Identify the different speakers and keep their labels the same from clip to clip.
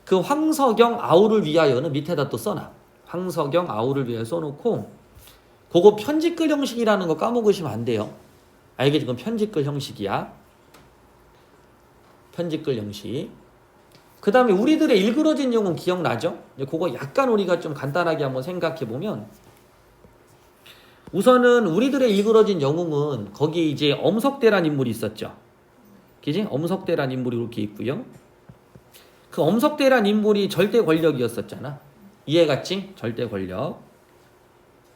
Speaker 1: 그 황석영 아우를 위하여는 밑에다 또 써놔. 황석영 아우를 위하여 써놓고 그거 편집글 형식이라는 거 까먹으시면 안 돼요. 알겠지? 그건 편집글 형식이야. 편집글 형식. 그 다음에 우리들의 일그러진 영웅 기억나죠? 그거 약간 우리가 좀 간단하게 한번 생각해 보면 우선은 우리들의 일그러진 영웅은 거기 이제 엄석대란 인물이 있었죠. 그지? 엄석대란 인물이 이렇게 있고요. 그 엄석대란 인물이 절대 권력이었었잖아. 이해갔지? 절대 권력.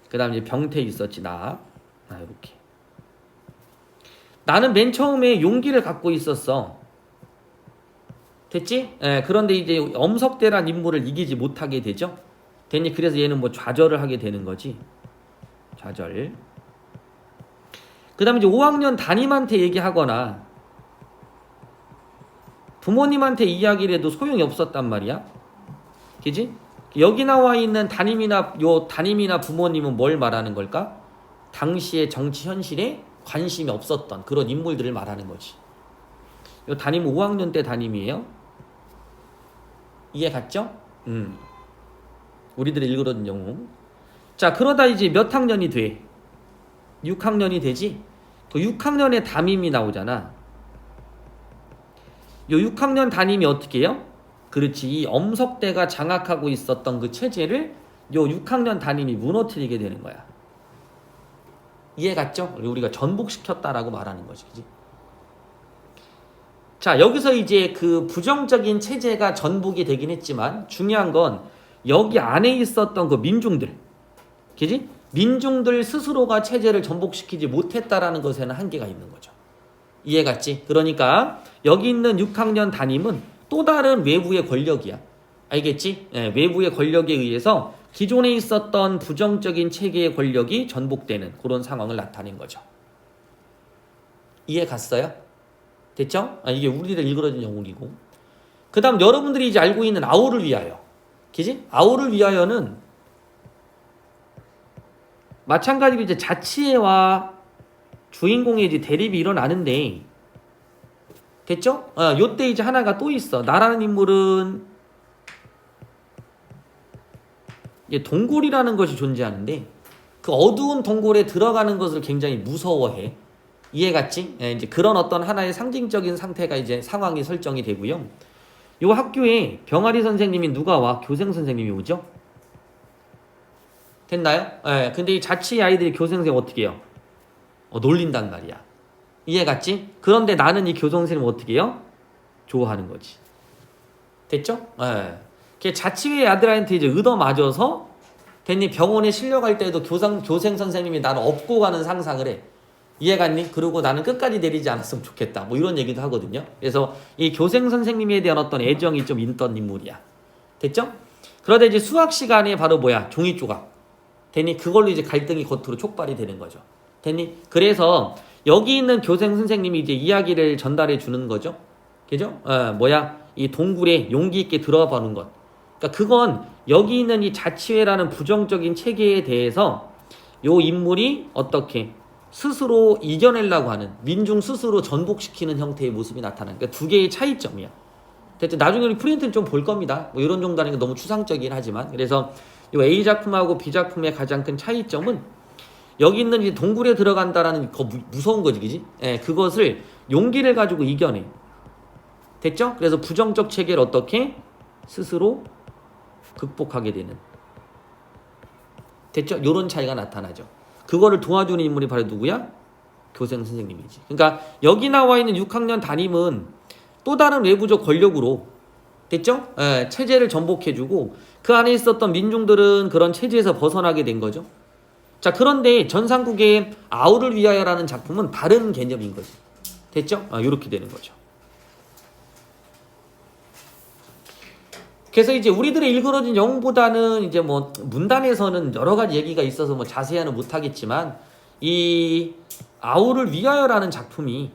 Speaker 1: 그 다음 이제 병태 있었지, 나. 이렇게. 나는 맨 처음에 용기를 갖고 있었어. 됐지? 그런데 이제 엄석대란 인물을 이기지 못하게 되죠. 됐니? 그래서 얘는 뭐 좌절을 하게 되는 거지. 좌절. 그 다음에 이제 5학년 담임한테 얘기하거나 부모님한테 이야기를 해도 소용이 없었단 말이야. 그지? 여기 나와 있는 담임이나 부모님은 뭘 말하는 걸까? 당시의 정치 현실에 관심이 없었던 그런 인물들을 말하는 거지. 요 담임은 5학년 때 담임이에요. 이해 갔죠? 우리들의 일그러진 영웅. 자, 그러다 이제 몇 학년이 돼? 6학년이 되지? 그 6학년에 담임이 나오잖아. 요 6학년 담임이 어떻게 해요? 그렇지. 이 엄석대가 장악하고 있었던 그 체제를 요 6학년 담임이 무너뜨리게 되는 거야. 이해 갔죠? 우리가 전복시켰다라고 말하는 거지. 그치? 자, 여기서 이제 그 부정적인 체제가 전복이 되긴 했지만 중요한 건 여기 안에 있었던 그 민중들. 그지? 민중들 스스로가 체제를 전복시키지 못했다라는 것에는 한계가 있는 거죠. 이해 갔지? 그러니까 여기 있는 6학년 담임은 또 다른 외부의 권력이야. 알겠지? 외부의 권력에 의해서 기존에 있었던 부정적인 체계의 권력이 전복되는 그런 상황을 나타낸 거죠. 이해 갔어요? 됐죠? 이게 우리들 일그러진 영웅이고. 그 다음 여러분들이 이제 알고 있는 아우를 위하여. 그지? 아우를 위하여는 마찬가지로 이제 자치회와 주인공의 이제 대립이 일어나는데, 됐죠? 요때 이제 하나가 또 있어. 나라는 인물은 이제 동굴이라는 것이 존재하는데, 그 어두운 동굴에 들어가는 것을 굉장히 무서워해. 이해 갔지? 이제 그런 어떤 하나의 상징적인 상태가 이제 상황이 설정이 되고요. 요 학교에 병아리 선생님이 누가 와? 교생 선생님이 오죠? 됐나요? 근데 이 자취 아이들이 교생 선생님 어떻게 해요? 놀린단 말이야. 이해 갔지? 그런데 나는 이 교생 선생님 어떻게 해요? 좋아하는 거지. 됐죠? 자취회 아들한테 이제 얻어맞아서 됐니? 병원에 실려갈 때도 교생 선생님이 나를 업고 가는 상상을 해. 이해 갔니? 그리고 나는 끝까지 내리지 않았으면 좋겠다. 뭐 이런 얘기도 하거든요. 그래서 이 교생 선생님에 대한 어떤 애정이 좀 있던 인물이야. 됐죠? 그러다 이제 수학 시간에 바로 뭐야? 종이 조각. 됐니? 그걸로 이제 갈등이 겉으로 촉발이 되는 거죠. 됐니? 그래서 여기 있는 교생 선생님이 이제 이야기를 전달해 주는 거죠. 그죠? 이 동굴에 용기 있게 들어가 보는 것. 그러니까 그건 여기 있는 이 자치회라는 부정적인 체계에 대해서 요 인물이 어떻게 스스로 이겨내려고 하는, 민중 스스로 전복시키는 형태의 모습이 나타나는, 그러니까 두 개의 차이점이야. 대체 나중에 우리 프린트는 좀 볼 겁니다. 뭐 이런 정도 하는 게 너무 추상적이긴 하지만. 그래서 이 A 작품하고 B 작품의 가장 큰 차이점은 여기 있는 이 동굴에 들어간다라는 거 무서운 거지, 그지? 그것을 용기를 가지고 이겨내. 됐죠? 그래서 부정적 체계를 어떻게 스스로 극복하게 되는. 됐죠? 요런 차이가 나타나죠. 그거를 도와주는 인물이 바로 누구야? 교생 선생님이지. 그러니까 여기 나와 있는 6학년 담임은 또 다른 외부적 권력으로, 됐죠? 체제를 전복해주고 그 안에 있었던 민중들은 그런 체제에서 벗어나게 된 거죠. 자, 그런데 전상국의 아우를 위하여라는 작품은 다른 개념인 거지. 됐죠? 이렇게 되는 거죠. 그래서 이제 우리들의 일그러진 영웅보다는 이제 뭐 문단에서는 여러 가지 얘기가 있어서 뭐 자세히는 못하겠지만 이 아우를 위하여라는 작품이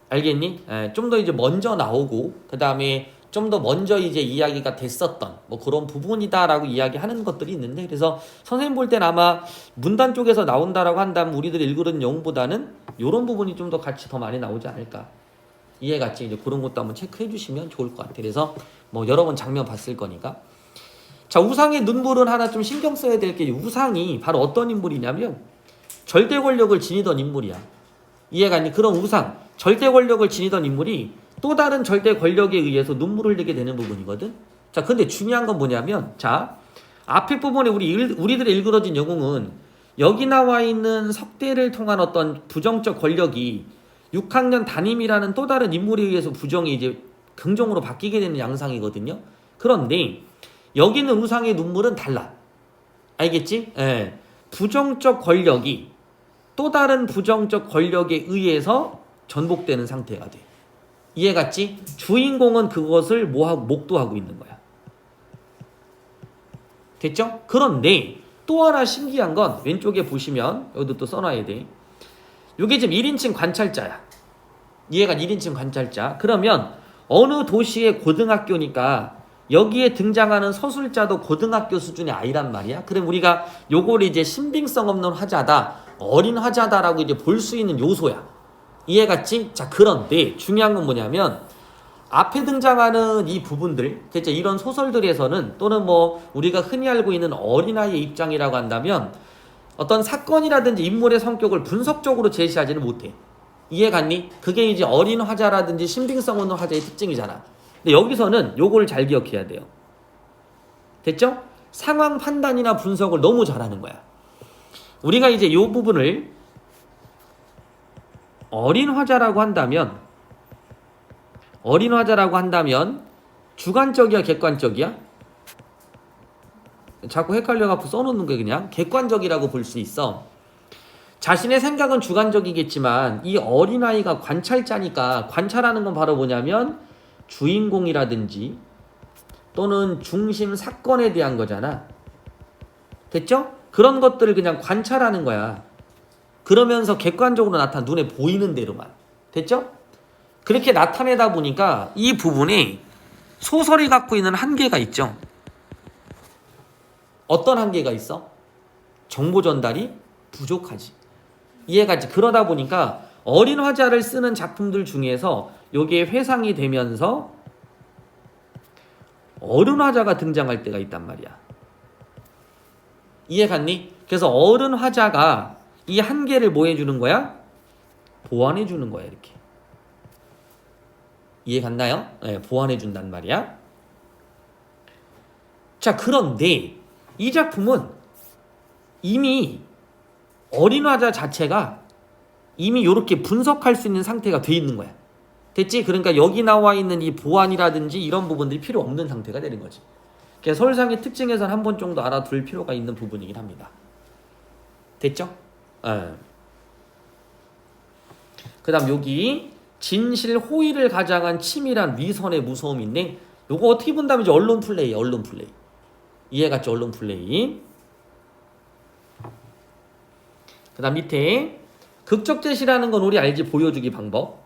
Speaker 1: 알겠니? 좀 더 이제 먼저 나오고 그 다음에 좀 더 먼저 이제 이야기가 됐었던 뭐 그런 부분이다라고 이야기하는 것들이 있는데, 그래서 선생님 볼 때는 아마 문단 쪽에서 나온다라고 한다면 우리들의 일그러진 영웅보다는 이런 부분이 좀 더 같이 더 많이 나오지 않을까. 이해갔지? 이제 그런 것도 한번 체크해 주시면 좋을 것 같아. 그래서 뭐 여러 번 장면 봤을 거니까. 자, 우상의 눈물은 하나 좀 신경 써야 될 게, 우상이 바로 어떤 인물이냐면 절대 권력을 지니던 인물이야. 이해갔니? 그런 우상, 절대 권력을 지니던 인물이 또 다른 절대 권력에 의해서 눈물을 흘리게 되는 부분이거든. 자, 근데 중요한 건 뭐냐면, 자, 앞에 부분에 우리들의 일그러진 영웅은 여기 나와 있는 석대를 통한 어떤 부정적 권력이 6학년 담임이라는 또 다른 인물에 의해서 부정이 이제 긍정으로 바뀌게 되는 양상이거든요. 그런데 여기 있는 우상의 눈물은 달라. 알겠지? 예. 부정적 권력이 또 다른 부정적 권력에 의해서 전복되는 상태가 돼. 이해갔지? 주인공은 그것을 목도하고 있는 거야. 됐죠? 그런데 또 하나 신기한 건 왼쪽에 보시면 여기도 또 써놔야 돼. 이게 지금 1인칭 관찰자야. 얘가 1인칭 관찰자. 그러면 어느 도시의 고등학교니까 여기에 등장하는 서술자도 고등학교 수준의 아이란 말이야. 그럼 우리가 요거를 이제 신빙성 없는 화자다, 어린 화자다라고 이제 볼 수 있는 요소야. 이해갔지? 자, 그런데 중요한 건 뭐냐면 앞에 등장하는 이 부분들, 대체 이런 소설들에서는 또는 뭐 우리가 흔히 알고 있는 어린아이의 입장이라고 한다면 어떤 사건이라든지 인물의 성격을 분석적으로 제시하지는 못해. 이해갔니? 그게 이제 어린 화자라든지 신빙성 없는 화자의 특징이잖아. 근데 여기서는 요걸 잘 기억해야 돼요. 됐죠? 상황 판단이나 분석을 너무 잘하는 거야. 우리가 이제 요 부분을 어린 화자라고 한다면 주관적이야, 객관적이야? 자꾸 헷갈려갖고 써놓는 게 그냥 객관적이라고 볼 수 있어. 자신의 생각은 주관적이겠지만 이 어린아이가 관찰자니까, 관찰하는 건 바로 뭐냐면 주인공이라든지 또는 중심 사건에 대한 거잖아. 됐죠? 그런 것들을 그냥 관찰하는 거야. 그러면서 객관적으로 나타나 눈에 보이는 대로만. 됐죠? 그렇게 나타내다 보니까 이 부분이 소설이 갖고 있는 한계가 있죠. 어떤 한계가 있어? 정보 전달이 부족하지. 이해가지? 그러다 보니까 어린 화자를 쓰는 작품들 중에서 요게 회상이 되면서 어른 화자가 등장할 때가 있단 말이야. 이해갔니? 그래서 어른 화자가 이 한계를 뭐 해주는 거야? 보완해 주는 거야, 이렇게. 이해갔나요? 네, 보완해 준단 말이야. 자, 그런데 이 작품은 이미 어린 화자 자체가 이미 이렇게 분석할 수 있는 상태가 돼 있는 거야. 됐지? 그러니까 여기 나와 있는 이 보완이라든지 이런 부분들이 필요 없는 상태가 되는 거지. 그래서 서울상의 특징에서는 한 번 정도 알아둘 필요가 있는 부분이긴 합니다. 됐죠? 그 다음 여기 진실 호의를 가장한 치밀한 위선의 무서움이 있네. 요거 어떻게 본다면 이제 언론 플레이야, 언론 플레이. 이해갔죠? 언론 플레이. 그 다음 밑에 극적 제시라는 건 우리 알지? 보여주기 방법.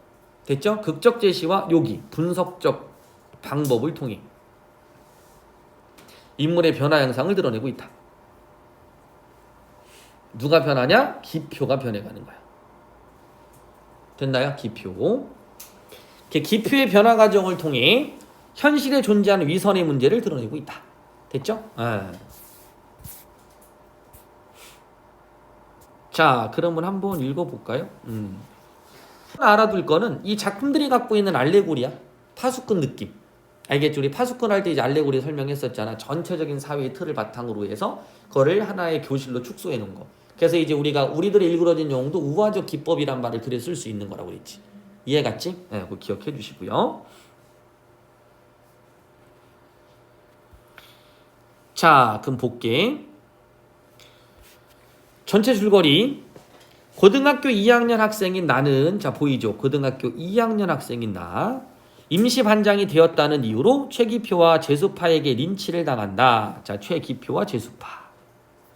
Speaker 1: 됐죠? 극적 제시와 여기 분석적 방법을 통해 인물의 변화 양상을 드러내고 있다. 누가 변하냐? 기표가 변해가는 거야. 됐나요? 기표. 기표의 변화 과정을 통해 현실에 존재하는 위선의 문제를 드러내고 있다. 됐죠? 자, 그러면 한번 읽어볼까요? 알아둘 거는 이 작품들이 갖고 있는 알레고리야. 파수꾼 느낌. 알겠죠? 우리 파수꾼 할 때 이제 알레고리 설명했었잖아. 전체적인 사회의 틀을 바탕으로 해서 그거를 하나의 교실로 축소해 놓은 거. 그래서 이제 우리들의 일그러진 용어도 우화적 기법이란 말을 그래 쓸 수 있는 거라고 그랬지. 이해갔지? 네, 그거 기억해 주시고요. 자, 그럼 볼게. 전체 줄거리. 고등학교 2학년 학생인 나는, 자 보이죠? 고등학교 2학년 학생인 나. 임시 반장이 되었다는 이유로 최기표와 재수파에게 린치를 당한다. 자, 최기표와 재수파.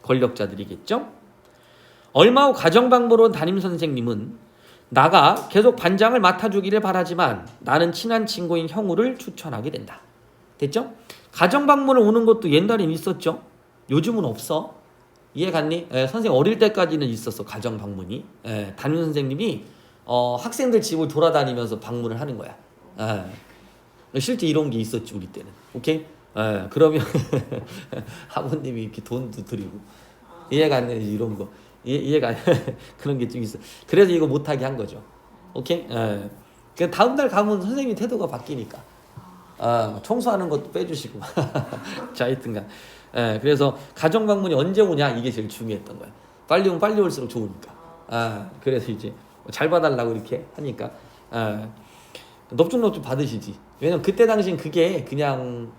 Speaker 1: 권력자들이겠죠? 얼마 후 가정방문으로 담임선생님은 나가 계속 반장을 맡아주기를 바라지만 나는 친한 친구인 형우를 추천하게 된다. 됐죠? 가정방문을 오는 것도 옛날엔 있었죠? 요즘은 없어. 이해갔니? 선생님 어릴 때까지는 있었어. 가정방문이. 담임선생님이 학생들 집을 돌아다니면서 방문을 하는 거야. 실제 이런 게 있었지 우리 때는. 오케이? 그러면 학부님이 이렇게 돈도 드리고 이해가 안 되지 이런 거. 이해가 안 그런 게 좀 있어. 그래서 이거 못하게 한 거죠. 오케이? 그 다음 날 가면 선생님 태도가 바뀌니까. 청소하는 것도 빼주시고. 자, 하여튼간. 그래서 가정 방문이 언제 오냐 이게 제일 중요했던 거야. 빨리 오면 빨리 올수록 좋으니까. 그래서 이제 잘 봐달라고 이렇게 하니까 넙죽넙죽 받으시지. 왜냐면 그때 당시엔 그게 그냥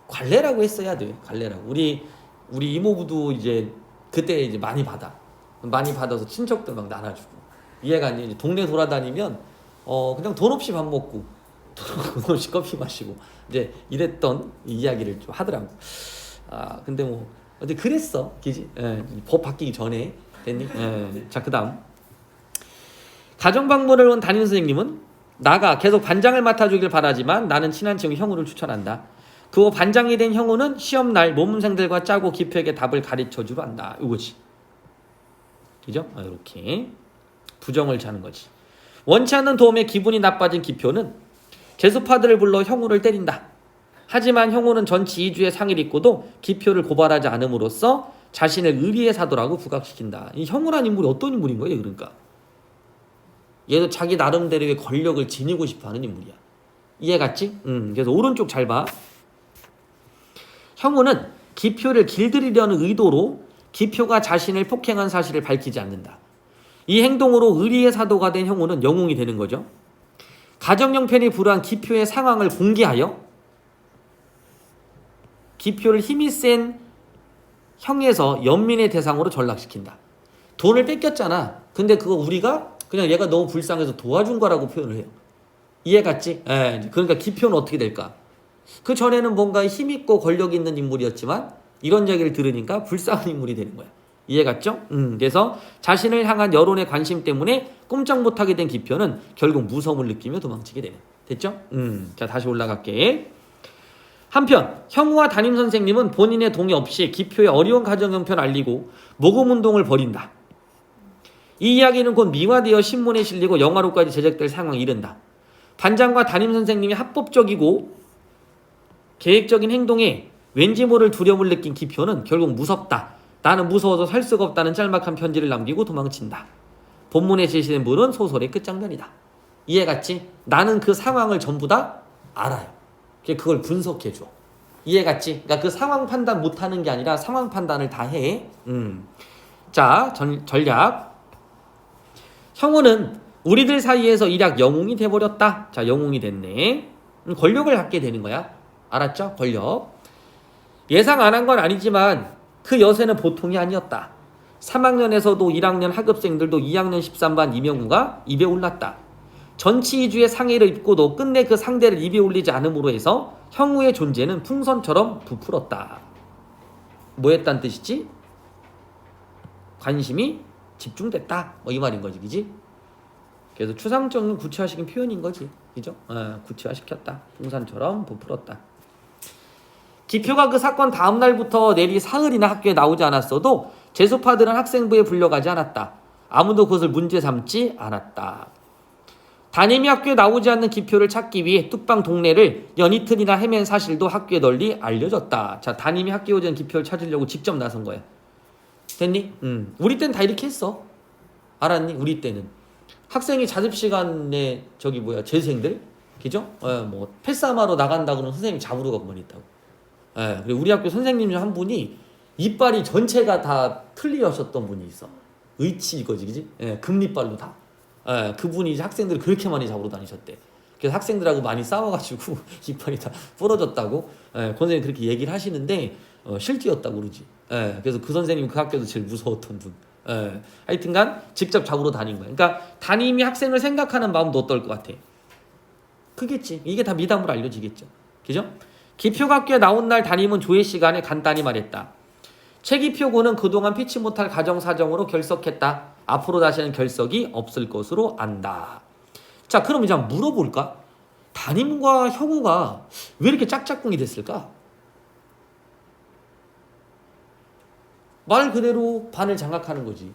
Speaker 1: 관례라고 했어야 돼. 관례라고. 우리 이모부도 이제 그때 이제 많이 받아서 친척들 막 나눠주고. 이해가 안 돼. 동네 돌아다니면 그냥 돈 없이 밥 먹고 돈 없이 커피 마시고 이제 이랬던 이야기를 좀 하더라고. 근데 뭐 어디 그랬어, 그지? 법 바뀌기 전에 됐니? 자, 그다음 가정 방문을 온 담임 선생님은 나가 계속 반장을 맡아주길 바라지만 나는 친한 친구 형우를 추천한다. 그 후 반장이 된 형우는 시험날 모범생들과 짜고 기표에게 답을 가르쳐주려 한다. 이거지. 그죠? 이렇게 부정을 자는 거지. 원치 않는 도움에 기분이 나빠진 기표는 개수파들을 불러 형우를 때린다. 하지만 형우는 전치 2주의 상을 입고도 기표를 고발하지 않음으로써 자신을 의리의 사도라고 부각시킨다. 이 형우란 인물이 어떤 인물인 거예요? 그러니까 얘도 자기 나름대로의 권력을 지니고 싶어하는 인물이야. 이해갔지? 그래서 오른쪽 잘 봐. 형우는 기표를 길들이려는 의도로 기표가 자신을 폭행한 사실을 밝히지 않는다. 이 행동으로 의리의 사도가 된 형우는 영웅이 되는 거죠. 가정 형편이 불우한 기표의 상황을 공개하여 기표를 힘이 센 형에서 연민의 대상으로 전락시킨다. 돈을 뺏겼잖아. 근데 그거 우리가 그냥 얘가 너무 불쌍해서 도와준 거라고 표현을 해요. 이해갔지? 그러니까 기표는 어떻게 될까? 그 전에는 뭔가 힘있고 권력 있는 인물이었지만 이런 이야기를 들으니까 불쌍한 인물이 되는 거야. 이해갔죠? 그래서 자신을 향한 여론의 관심 때문에 꼼짝 못하게 된 기표는 결국 무서움을 느끼며 도망치게 되네. 됐죠? 자, 다시 올라갈게. 한편 형우와 담임 선생님은 본인의 동의 없이 기표의 어려운 가정 형편을 알리고 모금운동을 벌인다. 이 이야기는 곧 미화되어 신문에 실리고 영화로까지 제작될 상황에 이른다. 반장과 담임 선생님이 합법적이고 계획적인 행동에 왠지 모를 두려움을 느낀 기표는 결국 무섭다. 나는 무서워서 살 수가 없다는 짤막한 편지를 남기고 도망친다. 본문에 제시된 물은 소설의 끝장면이다. 이해갔지? 나는 그 상황을 전부 다 알아요. 그걸 분석해줘. 이해갔지? 그러니까 그 상황 판단 못하는 게 아니라 상황 판단을 다 해. 자, 전략. 형우는 우리들 사이에서 일약 영웅이 돼버렸다. 자, 영웅이 됐네. 권력을 갖게 되는 거야. 알았죠? 권력. 예상 안 한 건 아니지만 그 여세는 보통이 아니었다. 3학년에서도 1학년 하급생들도 2학년 13반 이명우가 입에 올랐다. 전치 2주의 상해를 입고도 끝내 그 상대를 입에 올리지 않음으로 해서 형우의 존재는 풍선처럼 부풀었다. 뭐 했다는 뜻이지? 관심이 집중됐다. 뭐 이 말인 거지, 그지? 그래서 추상적인 구체화시킨 표현인 거지, 그죠? 구체화시켰다. 풍선처럼 부풀었다. 기표가 그 사건 다음 날부터 내리 사흘이나 학교에 나오지 않았어도 재수파들은 학생부에 불려가지 않았다. 아무도 그것을 문제 삼지 않았다. 담임이 학교에 나오지 않는 기표를 찾기 위해 뚝방 동네를 연이틀이나 헤맨 사실도 학교에 널리 알려졌다. 자, 담임이 학교에 오지 않은 기표를 찾으려고 직접 나선 거야. 됐니? 우리 때는 다 이렇게 했어. 알았니? 우리 때는 학생이 자습 시간에 재생들, 그죠? 뭐 패싸움하러 나간다 그러면 선생님이 잡으러 가고만 있다고. 그리고 우리 학교 선생님 중 한 분이 이빨이 전체가 다 틀리셨던 분이 있어. 의치 이거지, 그지? 금리빨로 다. 그분이 이제 학생들을 그렇게 많이 잡으러 다니셨대. 그래서 학생들하고 많이 싸워가지고 이빨이 다 부러졌다고. 선생님이 그렇게 얘기를 하시는데 실제였다고 그러지. 그래서 그 선생님이 그 학교에서 제일 무서웠던 분. 하여튼간 직접 잡으러 다닌 거야. 그러니까 담임이 학생을 생각하는 마음도 어떨 것 같아? 크겠지. 이게 다 미담으로 알려지겠죠. 그죠? 기표가 학교에 나온 날 담임은 조회 시간에 간단히 말했다. 최기표 군은 그동안 피치 못할 가정사정으로 결석했다. 앞으로 다시는 결석이 없을 것으로 안다. 자, 그럼 이제 한번 물어볼까? 담임과 형우가 왜 이렇게 짝짝꿍이 됐을까? 말 그대로 반을 장악하는 거지.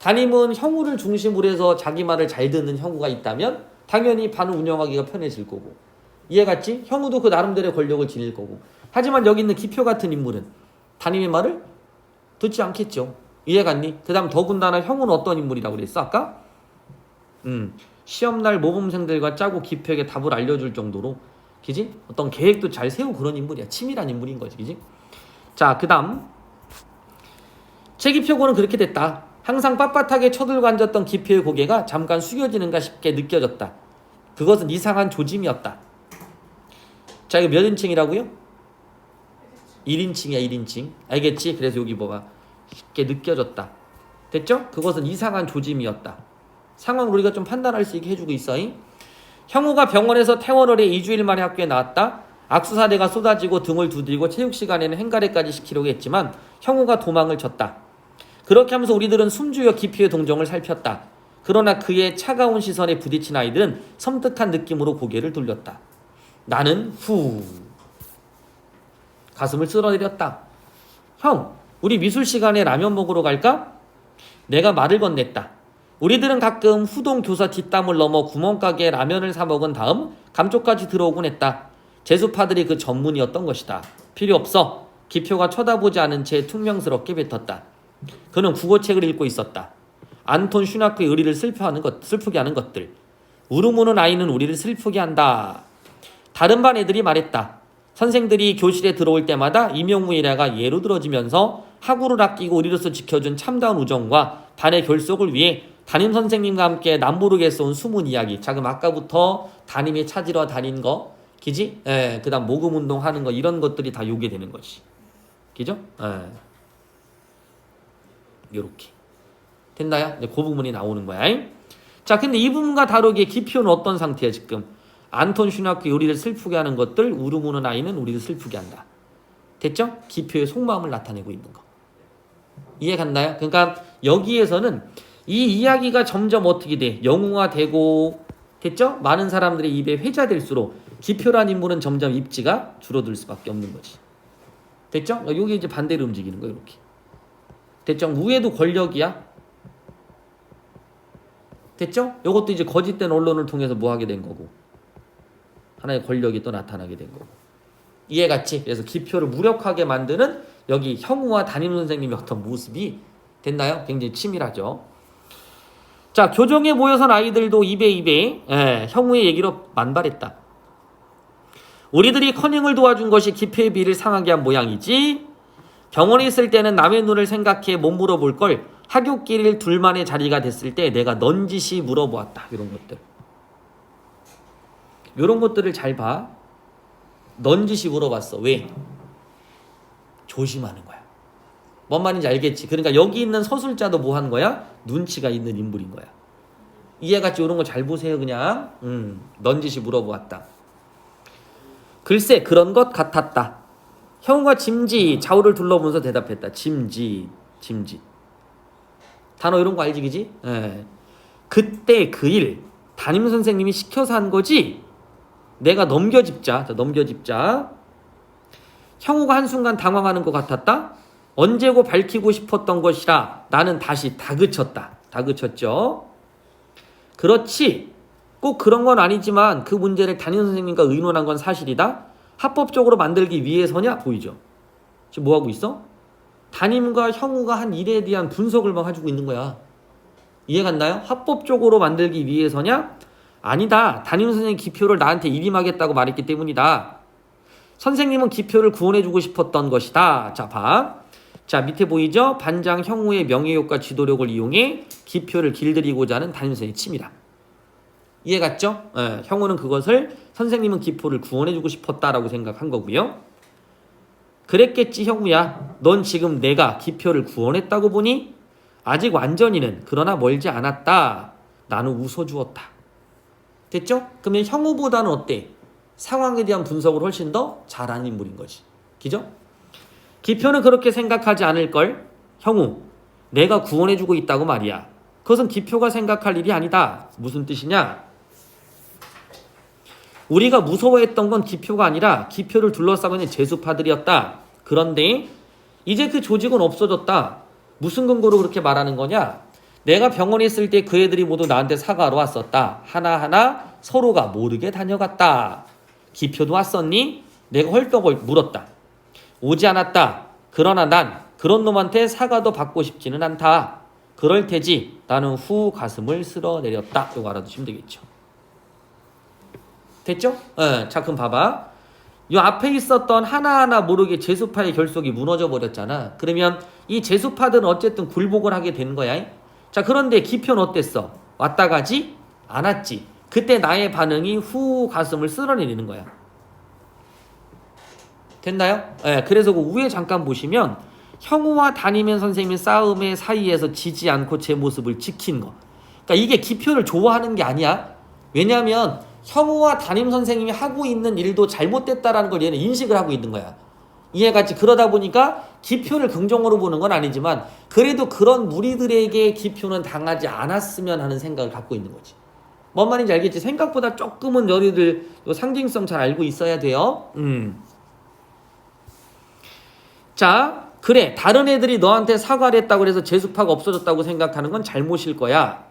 Speaker 1: 담임은 형우를 중심으로 해서 자기 말을 잘 듣는 형우가 있다면 당연히 반을 운영하기가 편해질 거고. 이해갔지? 형우도 그 나름대로의 권력을 지닐 거고. 하지만 여기 있는 기표 같은 인물은 담임의 말을 듣지 않겠죠. 이해갔니? 그 다음 더군다나 형우는 어떤 인물이라고 그랬어 아까? 시험날 모범생들과 짜고 기표에게 답을 알려줄 정도로 그지? 어떤 계획도 잘 세우고 그런 인물이야. 치밀한 인물인 거지. 그지? 자, 그 다음 최기표고는 그렇게 됐다. 항상 빳빳하게 쳐들고 앉았던 기표의 고개가 잠깐 숙여지는가 싶게 느껴졌다. 그것은 이상한 조짐이었다. 자, 이거 몇 인칭이라고요? 1인칭이야 1인칭. 알겠지? 그래서 여기 뭐가 쉽게 느껴졌다. 됐죠? 그것은 이상한 조짐이었다. 상황을 우리가 좀 판단할 수 있게 해주고 있어. 형우가 병원에서 퇴원을 해 2주일 만에 학교에 나왔다. 악수사대가 쏟아지고 등을 두드리고 체육시간에는 행가래까지 시키려고 했지만 형우가 도망을 쳤다. 그렇게 하면서 우리들은 숨죽여 기표의 동정을 살폈다. 그러나 그의 차가운 시선에 부딪힌 아이들은 섬뜩한 느낌으로 고개를 돌렸다. 나는 가슴을 쓸어내렸다. 형, 우리 미술 시간에 라면 먹으러 갈까? 내가 말을 건넸다. 우리들은 가끔 후동 교사 뒷담을 넘어 구멍가게에 라면을 사 먹은 다음 감쪽까지 들어오곤 했다. 재수파들이 그 전문이었던 것이다. 필요 없어. 기표가 쳐다보지 않은 채 퉁명스럽게 뱉었다. 그는 국어책을 읽고 있었다. 안톤 슈나크의 의리를 슬프게 하는 것들. 우르무는 아이는 우리를 슬프게 한다. 다른 반 애들이 말했다. 선생들이 교실에 들어올 때마다 임용무이라가 예로 들어지면서 학우를 아끼고 우리로서 지켜준 참다운 우정과 반의 결속을 위해 담임선생님과 함께 남모르게서 온 숨은 이야기. 자, 그럼 아까부터 담임이 찾으러 다닌 거 그지? 예, 그 다음 모금운동 하는 거 이런 것들이 다 요게 되는 거지. 그죠? 예. 요렇게 됐나요? 그 부분이 나오는 거야. 자, 근데 이 부분과 다르게 기표는 어떤 상태야 지금? 안톤 슈나크의 우리를 슬프게 하는 것들, 우르무는 아이는 우리를 슬프게 한다. 됐죠? 기표의 속마음을 나타내고 있는 거. 이해 갔나요? 그러니까 여기에서는 이 이야기가 점점 어떻게 돼? 영웅화되고 됐죠? 많은 사람들의 입에 회자될수록 기표란 인물은 점점 입지가 줄어들 수밖에 없는 거지. 됐죠? 여기 이제 반대로 움직이는 거예요. 이렇게. 됐죠? 우에도 권력이야. 됐죠? 이것도 이제 거짓된 언론을 통해서 뭐 하게 된 거고. 하나의 권력이 또 나타나게 된 거고. 이해갔지? 그래서 기표를 무력하게 만드는 여기 형우와 담임선생님의 어떤 모습이 됐나요? 굉장히 치밀하죠. 자, 교정에 모여선 아이들도 입에 형우의 얘기로 만발했다. 우리들이 커닝을 도와준 것이 기표의 비를 상하게 한 모양이지. 병원에 있을 때는 남의 눈을 생각해 못 물어볼 걸 하굣길 둘만의 자리가 됐을 때 내가 넌지시 물어보았다. 이런 것들. 이런 것들을 잘 봐. 넌지시 물어봤어. 왜? 조심하는 거야. 뭔 말인지 알겠지? 그러니까 여기 있는 서술자도 뭐 한 거야? 눈치가 있는 인물인 거야. 이해갔지? 이런 거 잘 보세요 그냥. 넌지시 물어보았다. 글쎄 그런 것 같았다. 형우가 짐짓 좌우를 둘러보면서 대답했다. 짐짓. 단어 이런 거 알지 그지? 예. 그때 그 일 담임선생님이 시켜서 한 거지? 내가 넘겨짚자. 형우가 한순간 당황하는 것 같았다. 언제고 밝히고 싶었던 것이라 나는 다시 다그쳤다. 다그쳤죠. 그렇지. 꼭 그런 건 아니지만 그 문제를 담임선생님과 의논한 건 사실이다. 합법적으로 만들기 위해서냐? 보이죠? 지금 뭐하고 있어? 담임과 형우가 한 일에 대한 분석을 막 해주고 있는 거야. 이해 갔나요? 합법적으로 만들기 위해서냐? 아니다. 담임선생님 기표를 나한테 일임하겠다고 말했기 때문이다. 선생님은 기표를 구원해주고 싶었던 것이다. 자, 봐. 자, 밑에 보이죠? 반장 형우의 명예욕과 지도력을 이용해 기표를 길들이고자 하는 담임선생님의 치밀함. 이해 갔죠? 형우는 그것을 선생님은 기표를 구원해주고 싶었다라고 생각한 거고요. 그랬겠지 형우야. 넌 지금 내가 기표를 구원했다고 보니? 아직 완전히는 그러나 멀지 않았다. 나는 웃어주었다. 됐죠? 그러면 형우보다는 어때? 상황에 대한 분석을 훨씬 더 잘하는 인물인 거지. 그죠? 기표는 그렇게 생각하지 않을걸? 형우, 내가 구원해주고 있다고 말이야. 그것은 기표가 생각할 일이 아니다. 무슨 뜻이냐? 우리가 무서워했던 건 기표가 아니라 기표를 둘러싸고 있는 재수파들이었다. 그런데 이제 그 조직은 없어졌다. 무슨 근거로 그렇게 말하는 거냐? 내가 병원에 있을 때 그 애들이 모두 나한테 사과하러 왔었다. 하나하나 서로가 모르게 다녀갔다. 기표도 왔었니? 내가 헐떡을 물었다. 오지 않았다. 그러나 난 그런 놈한테 사과도 받고 싶지는 않다. 그럴 테지. 나는 후 가슴을 쓸어내렸다. 이거 알아두시면 되겠죠. 됐죠? 자, 그럼 봐봐. 이 앞에 있었던 하나하나 모르게 제수파의 결속이 무너져 버렸잖아. 그러면 이 제수파들은 어쨌든 굴복을 하게 된 거야. 자, 그런데 기표는 어땠어? 왔다 가지 않았지. 그때 나의 반응이 후 가슴을 쓸어내리는 거야. 됐나요? 그래서 그 위에 잠깐 보시면 형우와 담임 선생님의 싸움의 사이에서 지지 않고 제 모습을 지킨 거. 그러니까 이게 기표를 좋아하는 게 아니야. 왜냐하면 형우와 담임 선생님이 하고 있는 일도 잘못됐다라는 걸 얘는 인식을 하고 있는 거야. 이해갔지? 그러다 보니까 기표를 긍정으로 보는 건 아니지만 그래도 그런 무리들에게 기표는 당하지 않았으면 하는 생각을 갖고 있는 거지. 뭔 말인지 알겠지? 생각보다 조금은 너희들 상징성 잘 알고 있어야 돼요. 자, 그래. 다른 애들이 너한테 사과를 했다고 해서 제수파가 없어졌다고 생각하는 건 잘못일 거야.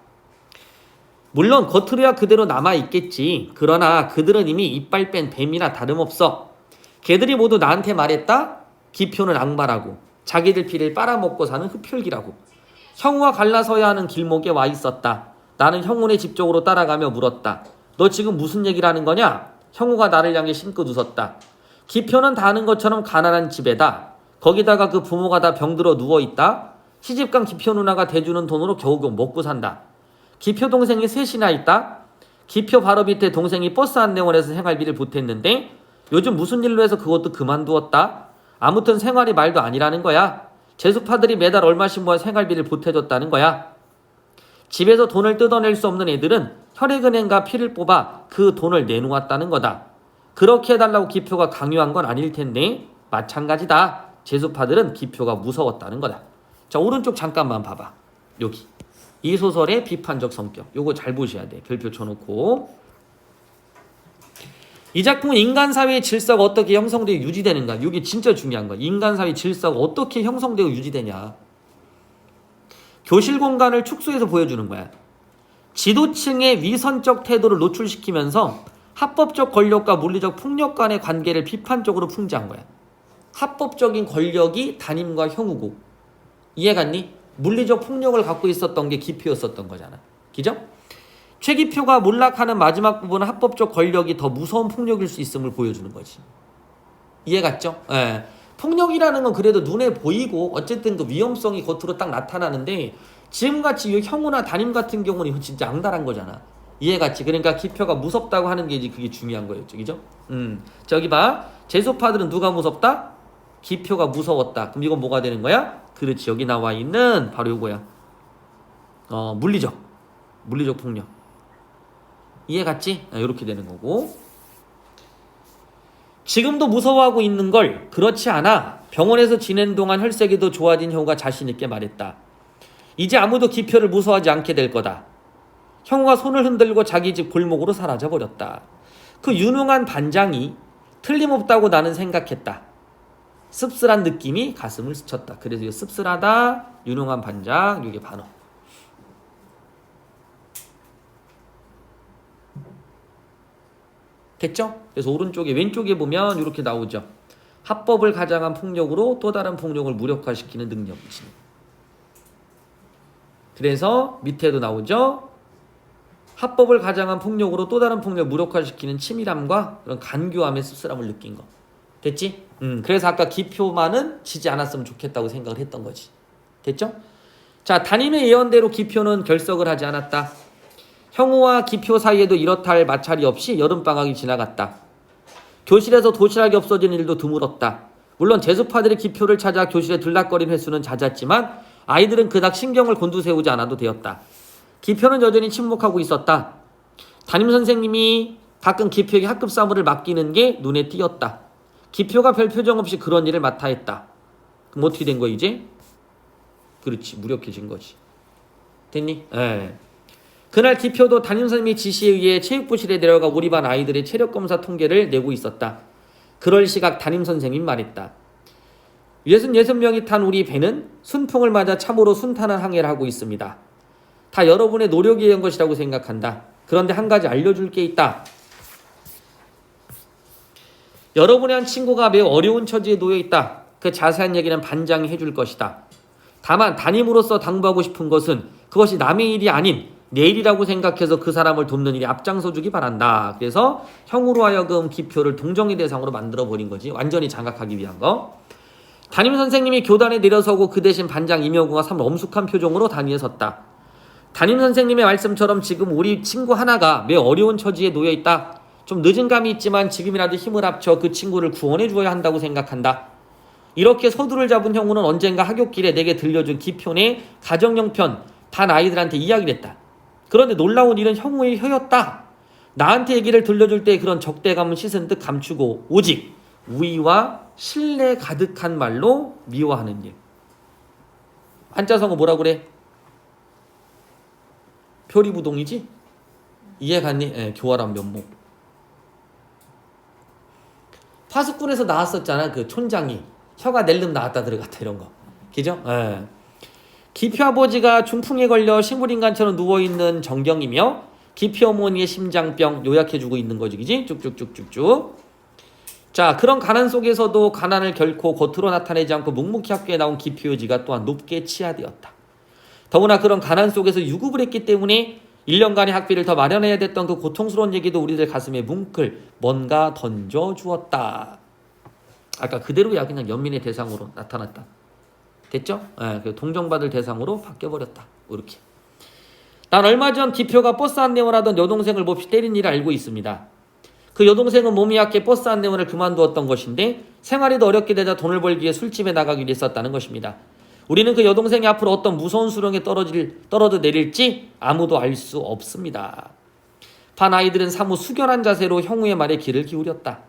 Speaker 1: 물론 겉으로야 그대로 남아있겠지. 그러나 그들은 이미 이빨 뺀 뱀이나 다름없어. 걔들이 모두 나한테 말했다. 기표는 악마라고. 자기들 피를 빨아먹고 사는 흡혈귀라고. 형우와 갈라서야 하는 길목에 와 있었다. 나는 형우네 집 쪽으로 따라가며 물었다. 너 지금 무슨 얘기를 하는 거냐? 형우가 나를 향해 심껏 웃었다. 기표는 다 아는 것처럼 가난한 집에다. 거기다가 그 부모가 다 병들어 누워있다. 시집간 기표 누나가 대주는 돈으로 겨우겨우 먹고 산다. 기표 동생이 셋이나 있다. 기표 바로 밑에 동생이 버스 안내원 해서 생활비를 보탰는데 요즘 무슨 일로 해서 그것도 그만두었다. 아무튼 생활이 말도 아니라는 거야. 제수파들이 매달 얼마씩 모아 생활비를 보태줬다는 거야. 집에서 돈을 뜯어낼 수 없는 애들은 혈액은행과 피를 뽑아 그 돈을 내놓았다는 거다. 그렇게 해달라고 기표가 강요한 건 아닐 텐데 마찬가지다. 제수파들은 기표가 무서웠다는 거다. 자, 오른쪽 잠깐만 봐봐. 여기. 이 소설의 비판적 성격. 요거 잘 보셔야 돼. 별표 쳐놓고. 이 작품은 인간사회의 질서가 어떻게 형성되고 유지되는가. 이게 진짜 중요한 거야. 인간사회의 질서가 어떻게 형성되고 유지되냐. 교실 공간을 축소해서 보여주는 거야. 지도층의 위선적 태도를 노출시키면서 합법적 권력과 물리적 폭력 간의 관계를 비판적으로 풍자한 거야. 합법적인 권력이 담임과 형우고. 이해갔니? 물리적 폭력을 갖고 있었던 게 기표였었던 거잖아. 그죠? 최기표가 몰락하는 마지막 부분은 합법적 권력이 더 무서운 폭력일 수 있음을 보여주는 거지. 이해갔죠? 예. 폭력이라는 건 그래도 눈에 보이고 어쨌든 그 위험성이 겉으로 딱 나타나는데 지금같이 형우나 담임 같은 경우는 이건 진짜 앙달한 거잖아. 이해갔지? 그러니까 기표가 무섭다고 하는 게 이제 그게 중요한 거였죠. 그죠? 저기 봐. 제소파들은 누가 무섭다? 기표가 무서웠다. 그럼 이건 뭐가 되는 거야? 그렇지. 여기 나와 있는 바로 요거야. 물리적 폭력. 이해갔지? 이렇게 되는 거고. 지금도 무서워하고 있는 걸 그렇지 않아. 병원에서 지낸 동안 혈색이 더 좋아진 형우가 자신 있게 말했다. 이제 아무도 기표를 무서워하지 않게 될 거다. 형우가 손을 흔들고 자기 집 골목으로 사라져버렸다. 그 유능한 반장이 틀림없다고 나는 생각했다. 씁쓸한 느낌이 가슴을 스쳤다. 그래서 이 씁쓸하다, 유능한 반장, 이게 반어. 됐죠? 그래서 오른쪽에 왼쪽에 보면 이렇게 나오죠. 합법을 가장한 폭력으로 또 다른 폭력을 무력화시키는 능력이지. 그래서 밑에도 나오죠. 합법을 가장한 폭력으로 또 다른 폭력을 무력화시키는 치밀함과 그런 간교함의 씁쓸함을 느낀 거. 됐지? 그래서 아까 기표만은 지지 않았으면 좋겠다고 생각을 했던 거지. 됐죠? 자, 담임의 예언대로 기표는 결석을 하지 않았다. 형우와 기표 사이에도 이렇다 할 마찰이 없이 여름방학이 지나갔다. 교실에서 도시락이 없어진 일도 드물었다. 물론 제수파들이 기표를 찾아 교실에 들락거린 횟수는 잦았지만 아이들은 그닥 신경을 곤두세우지 않아도 되었다. 기표는 여전히 침묵하고 있었다. 담임선생님이 가끔 기표에게 학급 사무를 맡기는 게 눈에 띄었다. 기표가 별 표정 없이 그런 일을 맡아 했다. 그럼 어떻게 된 거야 이제? 그렇지, 무력해진 거지. 됐니? 예. 그날 기표도 담임선생님의 지시에 의해 체육부실에 내려가 우리 반 아이들의 체력검사 통계를 내고 있었다. 그럴 시각 담임선생님이 말했다. 66명이 탄 우리 배는 순풍을 맞아 참으로 순탄한 항해를 하고 있습니다. 다 여러분의 노력에 의한 것이라고 생각한다. 그런데 한 가지 알려줄 게 있다. 여러분의 한 친구가 매우 어려운 처지에 놓여 있다. 그 자세한 얘기는 반장이 해줄 것이다. 다만 담임으로서 당부하고 싶은 것은 그것이 남의 일이 아닌 내 일이라고 생각해서 그 사람을 돕는 일에 앞장서 주기 바란다. 그래서 형으로 하여금 기표를 동정의 대상으로 만들어버린 거지. 완전히 장악하기 위한 거. 담임 선생님이 교단에 내려서고 그 대신 반장 임여구가 참 엄숙한 표정으로 단위에 섰다. 담임 선생님의 말씀처럼 지금 우리 친구 하나가 매우 어려운 처지에 놓여 있다. 좀 늦은 감이 있지만 지금이라도 힘을 합쳐 그 친구를 구원해 주어야 한다고 생각한다. 이렇게 서두를 잡은 형우는 언젠가 하굣길에 내게 들려준 기편의 가정형편 반 아이들한테 이야기를 했다. 그런데 놀라운 일은 형우의 혀였다. 나한테 얘기를 들려줄 때 그런 적대감은 씻은 듯 감추고 오직 우위와 신뢰 가득한 말로 미워하는 일. 한자성어 뭐라 그래? 표리부동이지? 이해갔니? 예, 교활한 면목. 파수꾼에서 나왔었잖아. 그 촌장이 혀가 낼름 나왔다 들어갔다 이런 거. 그죠? 예. 기표 아버지가 중풍에 걸려 식물인간처럼 누워있는 정경이며 기표 어머니의 심장병 요약해주고 있는 거지. 그지? 쭉쭉쭉쭉쭉. 자, 그런 가난 속에서도 가난을 결코 겉으로 나타내지 않고 묵묵히 학교에 나온 기표 여지가 또한 높게 치하되었다. 더구나 그런 가난 속에서 유급을 했기 때문에 1년간의 학비를 더 마련해야 됐던 그 고통스러운 얘기도 우리들 가슴에 뭉클 뭔가 던져주었다. 아까 그대로야 그냥 연민의 대상으로 나타났다. 됐죠? 예, 동정받을 대상으로 바뀌어버렸다. 이렇게. 난 얼마 전 기표가 버스 안내원 하던 여동생을 몹시 때린 일을 알고 있습니다. 그 여동생은 몸이 약해 버스 안내원을 그만두었던 것인데 생활이 더 어렵게 되자 돈을 벌기 위해 술집에 나가기로 했었다는 것입니다. 우리는 그 여동생이 앞으로 어떤 무서운 수렁에 떨어져 내릴지 아무도 알 수 없습니다. 반 아이들은 사무 숙연한 자세로 형우의 말에 귀를 기울였다.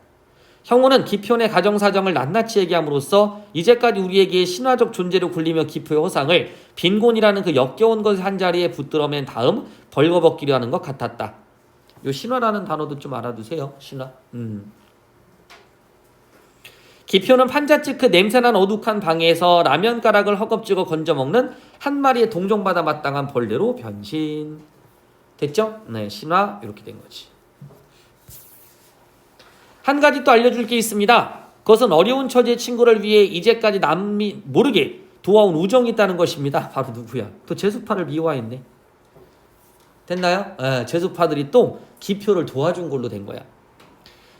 Speaker 1: 형우는 기표의 가정사정을 낱낱이 얘기함으로써 이제까지 우리에게 신화적 존재로 굴리며 기표의 허상을 빈곤이라는 그 역겨운 것을 한자리에 붙들어맨 다음 벌거벗기려 하는 것 같았다. 요 신화라는 단어도 좀 알아두세요. 신화. 기표는 판잣집 그 냄새난 어둑한 방에서 라면 가락을 허겁지겁 건져 먹는 한 마리의 동정받아 마땅한 벌레로 변신. 됐죠? 네, 신화 이렇게 된 거지. 한 가지 또 알려줄 게 있습니다. 그것은 어려운 처지의 친구를 위해 이제까지 남이 모르게 도와온 우정이 있다는 것입니다. 바로 누구야? 또 제수파를 미워했네. 됐나요? 제수파들이 또 기표를 도와준 걸로 된 거야.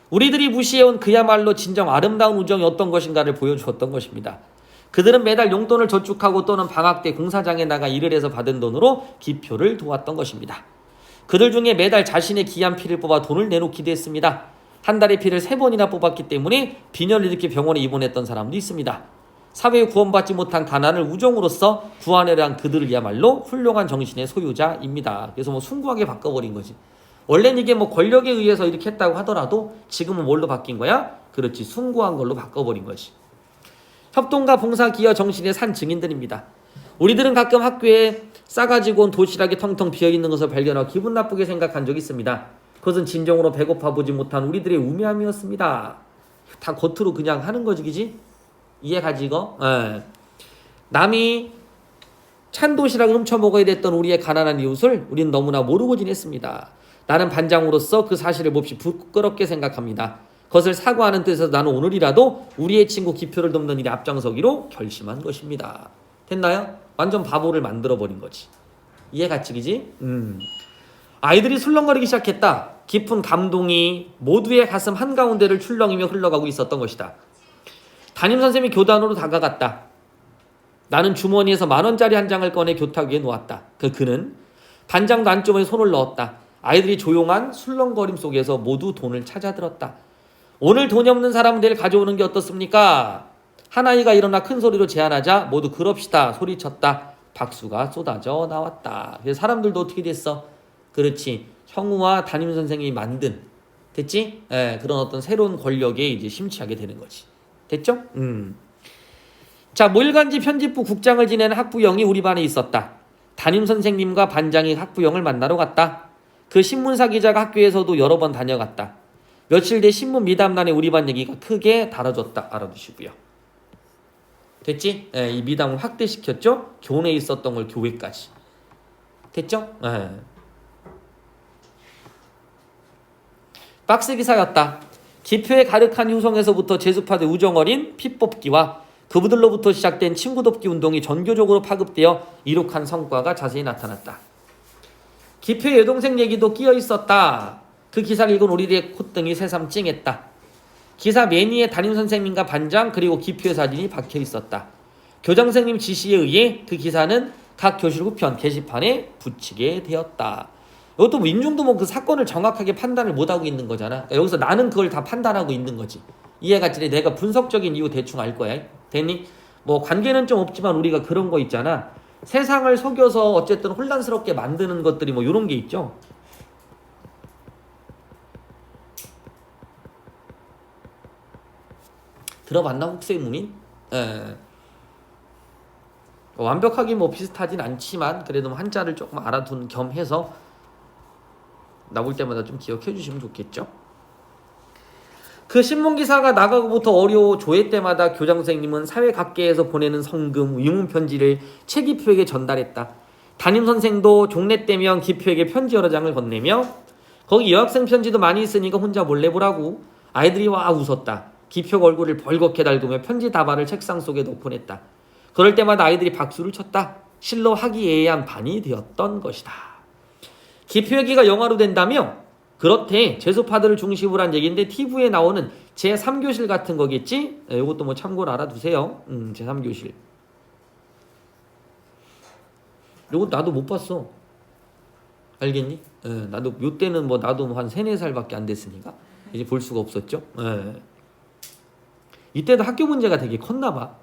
Speaker 1: 우리들이 무시해온 그야말로 진정 아름다운 우정이 어떤 것인가를 보여주었던 것입니다. 그들은 매달 용돈을 저축하고 또는 방학 때 공사장에 나가 일을 해서 받은 돈으로 기표를 도왔던 것입니다. 그들 중에 매달 자신의 귀한 피를 뽑아 돈을 내놓기도 했습니다. 한 달에 피를 3번이나 뽑았기 때문에 빈혈을 일으켜 병원에 입원했던 사람도 있습니다. 사회에 구원받지 못한 가난을 우정으로써 구하려는 한 그들이야말로 훌륭한 정신의 소유자입니다. 그래서 뭐 숭고하게 바꿔버린 거지. 원래는 이게 뭐 권력에 의해서 이렇게 했다고 하더라도 지금은 뭘로 바뀐 거야? 그렇지, 숭고한 걸로 바꿔버린 거지. 협동과 봉사 기여 정신의 산 증인들입니다. 우리들은 가끔 학교에 싸가지고 온 도시락이 텅텅 비어있는 것을 발견하고 기분 나쁘게 생각한 적이 있습니다. 그것은 진정으로 배고파 보지 못한 우리들의 우매함이었습니다. 다 겉으로 그냥 하는 거지, 그지? 이해가지 이거? 남이 찬 도시락을 훔쳐 먹어야 됐던 우리의 가난한 이웃을 우리는 너무나 모르고 지냈습니다. 나는 반장으로서 그 사실을 몹시 부끄럽게 생각합니다. 그것을 사과하는 뜻에서 나는 오늘이라도 우리의 친구 기표를 돕는 일에 앞장서기로 결심한 것입니다. 됐나요? 완전 바보를 만들어버린 거지. 이해갔지, 그지? 아이들이 술렁거리기 시작했다. 깊은 감동이 모두의 가슴 한가운데를 출렁이며 흘러가고 있었던 것이다. 담임선생님이 교단으로 다가갔다. 나는 주머니에서 10,000원짜리 한 장을 꺼내 교탁 위에 놓았다. 그는 반장도 안주머니에 손을 넣었다. 아이들이 조용한 술렁거림 속에서 모두 돈을 찾아들었다. 오늘 돈이 없는 사람은 내일 가져오는 게 어떻습니까? 한 아이가 일어나 큰 소리로 제안하자 모두 그럽시다 소리쳤다. 박수가 쏟아져 나왔다. 그래서 사람들도 어떻게 됐어? 그렇지, 형우와 담임선생님이 만든, 됐지? 그런 어떤 새로운 권력에 이제 심취하게 되는 거지. 됐죠? 자, 모일간지 편집부 국장을 지내는 학부형이 우리 반에 있었다. 담임선생님과 반장이 학부형을 만나러 갔다. 그 신문사 기자가 학교에서도 여러 번 다녀갔다. 며칠 뒤 신문 미담란에 우리 반 얘기가 크게 달아졌다. 알아두시고요. 됐지? 이 미담을 확대시켰죠? 교내에 있었던 걸 교회까지. 됐죠? 예. 박스 기사였다. 기표에 가득한 효성에서부터 제수파들 우정어린 피 뽑기와 그분들로부터 시작된 친구 돕기 운동이 전교적으로 파급되어 이룩한 성과가 자세히 나타났다. 기표의 여동생 얘기도 끼어 있었다. 그 기사를 읽은 우리들의 콧등이 새삼 찡했다. 기사 매니에 담임선생님과 반장 그리고 기표의 사진이 박혀 있었다. 교장선생님 지시에 의해 그 기사는 각 교실 우편 게시판에 붙이게 되었다. 이것도 민중도 뭐 그 사건을 정확하게 판단을 못하고 있는 거잖아. 그러니까 여기서 나는 그걸 다 판단하고 있는 거지. 이해가 지래. 내가 분석적인 이유 대충 알 거야. 됐니? 뭐 관계는 좀 없지만 우리가 그런 거 있잖아. 세상을 속여서 어쨌든 혼란스럽게 만드는 것들이 뭐 이런 게 있죠. 들어봤나 혹세무민? 예. 완벽하게 뭐 비슷하진 않지만 그래도 한자를 조금 알아둔 겸 해서 나올 때마다 좀 기억해 주시면 좋겠죠. 그 신문기사가 나가고부터 어려 조회 때마다 교장선생님은 사회 각계에서 보내는 성금, 위문편지를 최 기표에게 전달했다. 담임선생도 종례 때면 기표에게 편지 여러 장을 건네며 거기 여학생 편지도 많이 있으니까 혼자 몰래 보라고 아이들이 와 웃었다. 기표가 얼굴을 벌겋게 달구며 편지 다발을 책상 속에 넣곤 했다. 그럴 때마다 아이들이 박수를 쳤다. 실로 화기애애한 반이 되었던 것이다. 기표 얘기가 영화로 된다며? 그렇대. 재수파들을 중심으로 한 얘기인데 TV에 나오는 제3교실 같은 거겠지? 이것도 뭐 참고로 알아두세요. 제3교실. 이거 나도 못 봤어. 알겠니? 나도 요때는 뭐 나도 한 3, 4살밖에 안 됐으니까 이제 볼 수가 없었죠. 이때도 학교 문제가 되게 컸나 봐.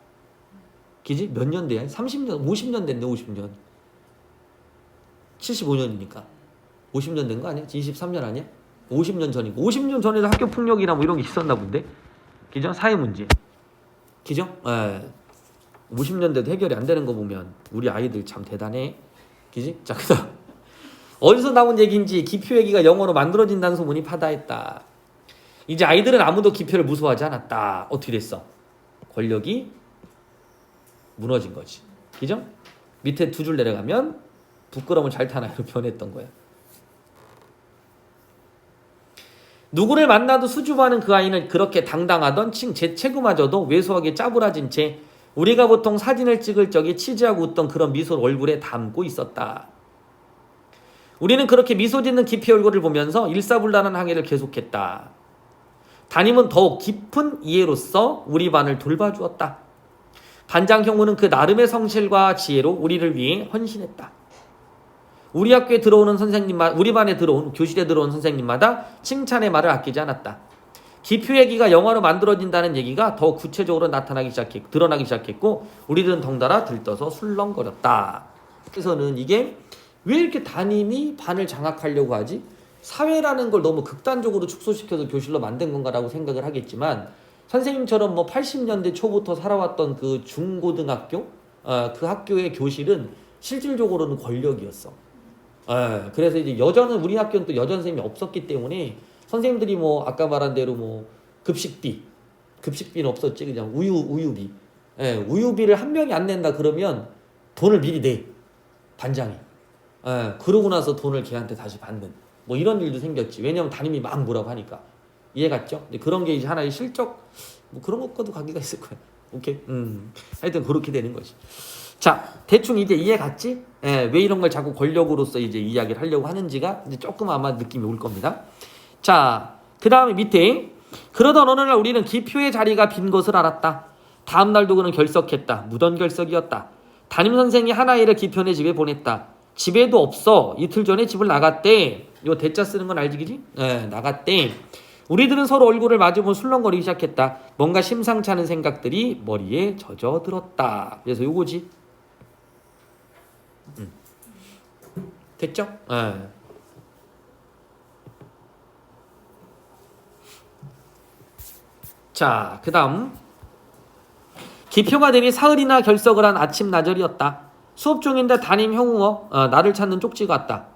Speaker 1: 그지? 몇 년대야? 30년, 50년 됐네. 50년. 75년이니까 50년 된 거 아니야? 23년 아니야? 50년 전이고 50년 전에도 학교 폭력이나 뭐 이런 게 있었나 본데. 그죠? 사회 문제. 그죠? 50년대도 해결이 안 되는 거 보면 우리 아이들 참 대단해. 그지? 자, 그다음 어디서 나온 얘기인지 기표 얘기가 영어로 만들어진다는 소문이 파다했다. 이제 아이들은 아무도 기표를 무서워하지 않았다. 어떻게 됐어? 권력이 무너진 거지. 그죠? 밑에 2줄 내려가면 부끄러움을 잘 타나이로 변했던 거야. 누구를 만나도 수줍어하는 그 아이는 그렇게 당당하던 제 체구마저도 왜소하게 짜부라진 채 우리가 보통 사진을 찍을 적에 치즈하고 웃던 그런 미소를 얼굴에 담고 있었다. 우리는 그렇게 미소 짓는 기피 얼굴을 보면서 일사불란한 항해를 계속했다. 담임은 더욱 깊은 이해로서 우리 반을 돌봐주었다. 반장 형무는 그 나름의 성실과 지혜로 우리를 위해 헌신했다. 우리 학교에 들어오는 선생님마다, 우리 반에 들어온, 교실에 들어온 선생님마다 칭찬의 말을 아끼지 않았다. 기표 얘기가 영화로 만들어진다는 얘기가 더 구체적으로 드러나기 시작했고 우리들은 덩달아 들떠서 술렁거렸다. 그래서는 이게 왜 이렇게 담임이 반을 장악하려고 하지? 사회라는 걸 너무 극단적으로 축소시켜서 교실로 만든 건가라고 생각을 하겠지만 선생님처럼 뭐 80년대 초부터 살아왔던 그 중고등학교 그 학교의 교실은 실질적으로는 권력이었어. 그래서 이제 여전은 우리 학교는 또 여전 선생님이 없었기 때문에 선생님들이 뭐 아까 말한 대로 뭐 급식비는 없었지. 그냥 우유비. 우유비를 한 명이 안 낸다 그러면 돈을 미리 내. 반장이. 그러고 나서 돈을 걔한테 다시 받는. 뭐 이런 일도 생겼지. 왜냐면 담임이 막 뭐라고 하니까. 이해 갔죠? 근데 그런 게 이제 하나의 실적 뭐 그런 것과도 관계가 있을 거야. 오케이. 하여튼 그렇게 되는 거지. 자, 대충 이제 이해 갔지? 왜 이런 걸 자꾸 권력으로서 이제 이야기를 하려고 하는지가 이제 조금 아마 느낌이 올 겁니다. 자, 그 다음에 밑에 그러던 어느 날 우리는 기표의 자리가 빈 것을 알았다. 다음 날도 그는 결석했다. 무던 결석이었다. 담임선생이 한 아이를 기표네 집에 보냈다. 집에도 없어. 이틀 전에 집을 나갔대. 이거 대자 쓰는 건 알지, 그지? 나갔대. 우리들은 서로 얼굴을 마주보고 술렁거리기 시작했다. 뭔가 심상치 않은 생각들이 머리에 젖어들었다. 그래서 요거지. 됐죠? 자, 그 다음 기표가 되니 사흘이나 결석을 한 아침 나절이었다. 수업 중인데 담임 형우어 나를 찾는 쪽지가 왔다.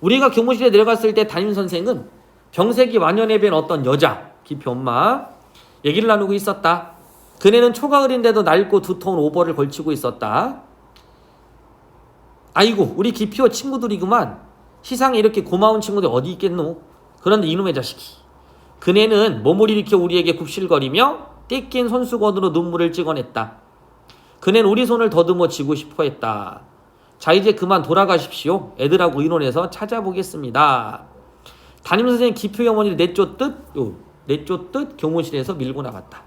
Speaker 1: 우리가 교무실에 내려갔을 때 담임 선생은 병색이 완연해 뵌 어떤 여자, 기표 엄마 얘기를 나누고 있었다. 그네는 초가을인데도 낡고 두터운 오버를 걸치고 있었다. 아이고 우리 기표 친구들이구만. 시상에 이렇게 고마운 친구들 어디 있겠노. 그런데 이놈의 자식이 그네는 몸을 일으켜 우리에게 굽실거리며 떼낀 손수건으로 눈물을 찍어냈다. 그는 우리 손을 더듬어 쥐고 싶어 했다. 자 이제 그만 돌아가십시오. 애들하고 의논해서 찾아보겠습니다. 담임선생님 기표의 어머니를 내쫓듯 교무실에서 밀고 나갔다.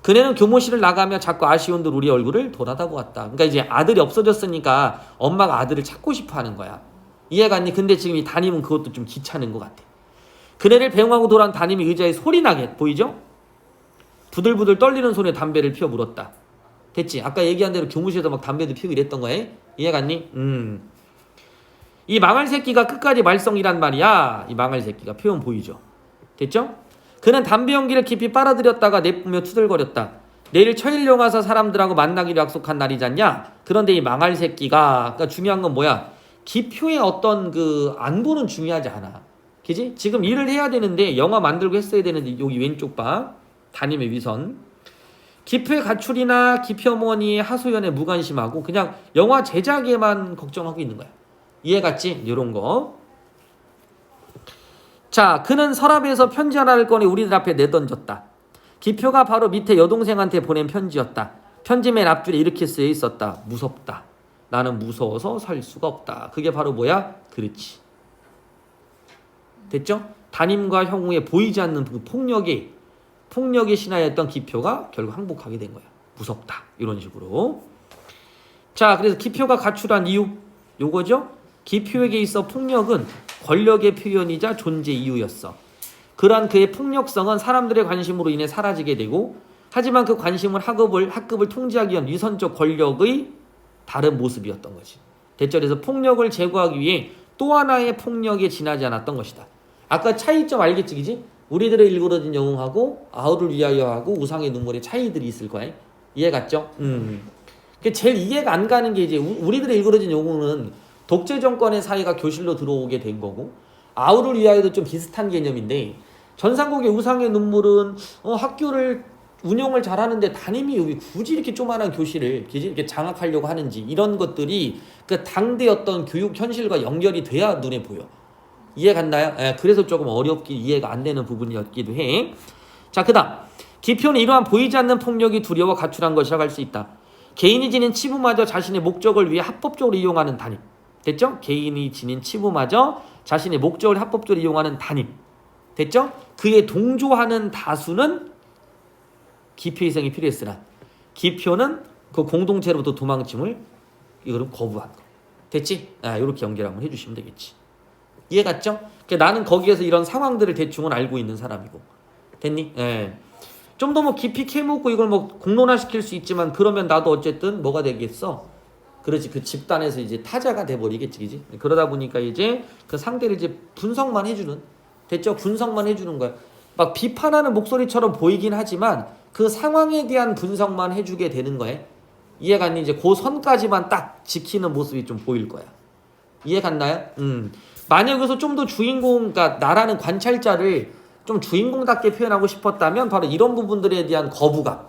Speaker 1: 그네는 교무실을 나가며 자꾸 아쉬운 듯 우리 얼굴을 돌아다보았다. 그러니까 이제 아들이 없어졌으니까 엄마가 아들을 찾고 싶어 하는 거야. 이해갔니? 근데 지금 이 담임은 그것도 좀 귀찮은 것 같아. 그네를 배웅하고 돌아온 담임이 의자에 소리나게 보이죠? 부들부들 떨리는 손에 담배를 피워 물었다. 됐지? 아까 얘기한 대로 교무실에서 막 담배도 피우고 이랬던 거야. 이해갔니? 이 망할 새끼가 끝까지 말썽이란 말이야. 이 망할 새끼가 표현 보이죠? 됐죠? 그는 담배 연기를 깊이 빨아들였다가 내뿜며 투덜거렸다. 내일 처일령 와서 사람들하고 만나기로 약속한 날이잖냐? 그런데 이 망할 새끼가 그러니까 중요한 건 뭐야? 기표의 어떤 그 안보는 중요하지 않아. 그지? 지금 일을 해야 되는데 영화 만들고 했어야 되는데 여기 왼쪽 방 담임의 위선 기표의 가출이나 기표 어머니의 하소연에 무관심하고 그냥 영화 제작에만 걱정하고 있는 거야. 이해갔지? 이런 거. 자, 그는 서랍에서 편지 하나를 꺼내 우리들 앞에 내던졌다. 기표가 바로 밑에 여동생한테 보낸 편지였다. 편지 맨 앞줄에 이렇게 쓰여 있었다. 무섭다. 나는 무서워서 살 수가 없다. 그게 바로 뭐야? 그렇지. 됐죠? 담임과 형우의 보이지 않는 그 폭력의 신하였던 기표가 결국 항복하게 된 거야. 무섭다. 이런 식으로. 자, 그래서 기표가 가출한 이유 요거죠? 기표에게 있어 폭력은 권력의 표현이자 존재 이유였어. 그러한 그의 폭력성은 사람들의 관심으로 인해 사라지게 되고 하지만 그 관심은 학급을 통제하기 위한 위선적 권력의 다른 모습이었던 거지. 됐죠? 그래서 폭력을 제거하기 위해 또 하나의 폭력에 지나지 않았던 것이다. 아까 차이점 알겠지? 그지? 우리들의 일그러진 영웅하고 아우를 위하여하고 우상의 눈물의 차이들이 있을 거야. 이해 갔죠? 제일 이해가 안 가는 게 이제 우리들의 일그러진 영웅은 독재 정권의 사회가 교실로 들어오게 된 거고 아우를 위하여도 좀 비슷한 개념인데 전상국의 우상의 눈물은 학교를 운영을 잘하는데 담임이 여기 굳이 이렇게 조그만한 교실을 이렇게 장악하려고 하는지 이런 것들이 그 당대 어떤 교육 현실과 연결이 돼야 눈에 보여. 이해 갔나요? 그래서 조금 어렵게 이해가 안 되는 부분이었기도 해. 자, 그다음 기표는 이러한 보이지 않는 폭력이 두려워 가출한 것이라고 할 수 있다. 개인이 지닌 치부마저 자신의 목적을 위해 합법적으로 이용하는 담임. 됐죠? 개인이 지닌 치부마저 자신의 목적을 합법적으로 이용하는 담임. 됐죠? 그에 동조하는 다수는 기표 희생이 필요했으나 기표는 그 공동체로부터 도망침을 이거는 거부한 거. 됐지? 이렇게 연결 한번 해주시면 되겠지. 이해 갔죠? 나는 거기에서 이런 상황들을 대충은 알고 있는 사람이고. 됐니? 좀 더 뭐 깊이 캐묻고 이걸 뭐 공론화시킬 수 있지만 그러면 나도 어쨌든 뭐가 되겠어? 그렇지. 그 집단에서 이제 타자가 돼버리겠지. 그지? 그러다 보니까 이제 그 상대를 이제 분석만 해주는. 됐죠? 분석만 해주는 거야. 막 비판하는 목소리처럼 보이긴 하지만 그 상황에 대한 분석만 해주게 되는 거야. 이해 갔니? 이제 그 선까지만 딱 지키는 모습이 좀 보일 거야. 이해 갔나요? 만약 여기서 좀 더 그러니까 나라는 관찰자를 좀 주인공답게 표현하고 싶었다면 바로 이런 부분들에 대한 거부감.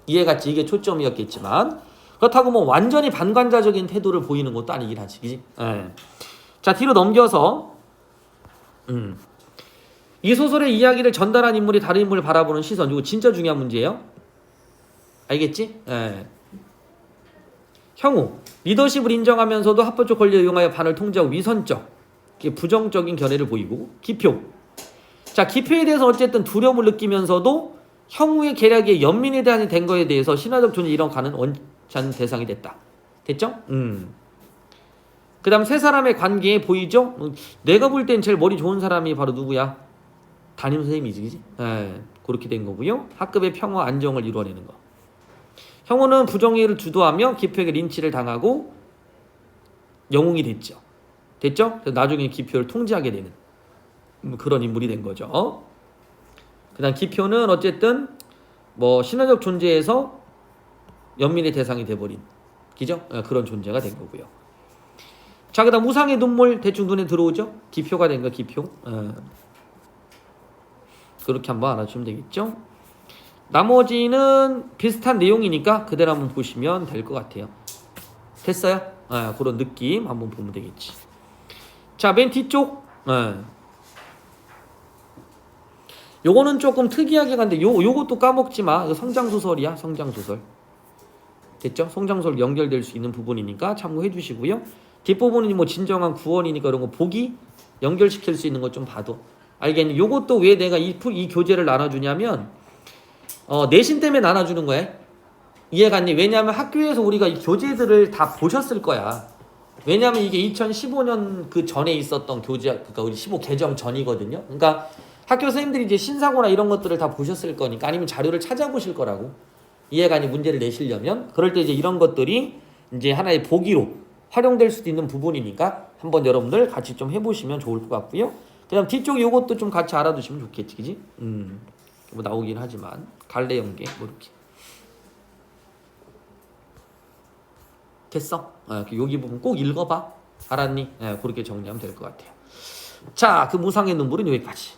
Speaker 1: 이해 갔지? 이게 초점이었겠지만 그렇다고 뭐 완전히 반관자적인 태도를 보이는 것도 아니긴 하지. 그지? 자, 뒤로 넘겨서 이 소설의 이야기를 전달한 인물이 다른 인물을 바라보는 시선. 이거 진짜 중요한 문제예요. 알겠지? 형우. 리더십을 인정하면서도 합법적 권리를 이용하여 반을 통제하고 위선적, 부정적인 견해를 보이고 기표. 자, 기표에 대해서 어쨌든 두려움을 느끼면서도 형우의 계략에 연민에 대한 된 거에 대해서 신화적 존재 이런 가는 원치 않는 대상이 됐다. 됐죠? 그 다음 세 사람의 관계에 보이죠? 내가 볼 땐 제일 머리 좋은 사람이 바로 누구야? 담임 선생님이지, 그지? 그렇게 된 거고요. 학급의 평화 안정을 이루어내는 거. 형우는 부정의를 주도하며 기표에게 린치를 당하고 영웅이 됐죠. 됐죠? 그래서 나중에 기표를 통제하게 되는 그런 인물이 된 거죠. 그 다음 기표는 어쨌든 뭐 신화적 존재에서 연민의 대상이 돼버린 그죠? 그런 존재가 된 거고요. 자, 그 다음 우상의 눈물 대충 눈에 들어오죠? 기표가 된 거 기표. 그렇게 한번 알아주시면 되겠죠? 나머지는 비슷한 내용이니까 그대로 한번 보시면 될 것 같아요. 됐어요? 그런 느낌 한번 보면 되겠지. 자, 맨 뒤쪽. 요거는 조금 특이하게 간데 요것도 까먹지 마. 이거 성장소설이야. 성장소설. 됐죠? 성장소설 연결될 수 있는 부분이니까 참고해 주시고요. 뒷부분은 뭐 진정한 구원이니까 이런 거 보기 연결시킬 수 있는 것 좀 봐도 알겠니? 요것도 왜 내가 이 교재를 나눠주냐면 내신 때문에 나눠주는 거야. 이해갔니? 왜냐하면 학교에서 우리가 이 교재들을 다 보셨을 거야. 왜냐하면 이게 2015년 그 전에 있었던 교재, 그러니까 우리 15 개정 전이거든요. 그러니까 학교 선생님들이 이제 신사고나 이런 것들을 다 보셨을 거니까 아니면 자료를 찾아보실 거라고. 이해가니? 문제를 내시려면 그럴 때 이제 이런 것들이 이제 하나의 보기로 활용될 수도 있는 부분이니까 한번 여러분들 같이 좀 해보시면 좋을 것 같고요. 그다음 뒤쪽 요것도 좀 같이 알아두시면 좋겠지, 그지? 뭐 나오긴 하지만 갈래 연계 뭐 이렇게 됐어? 여기 부분 꼭 읽어봐. 알았니? 그렇게 정리하면 될 것 같아요. 자, 그 무상의 눈물은 여기까지.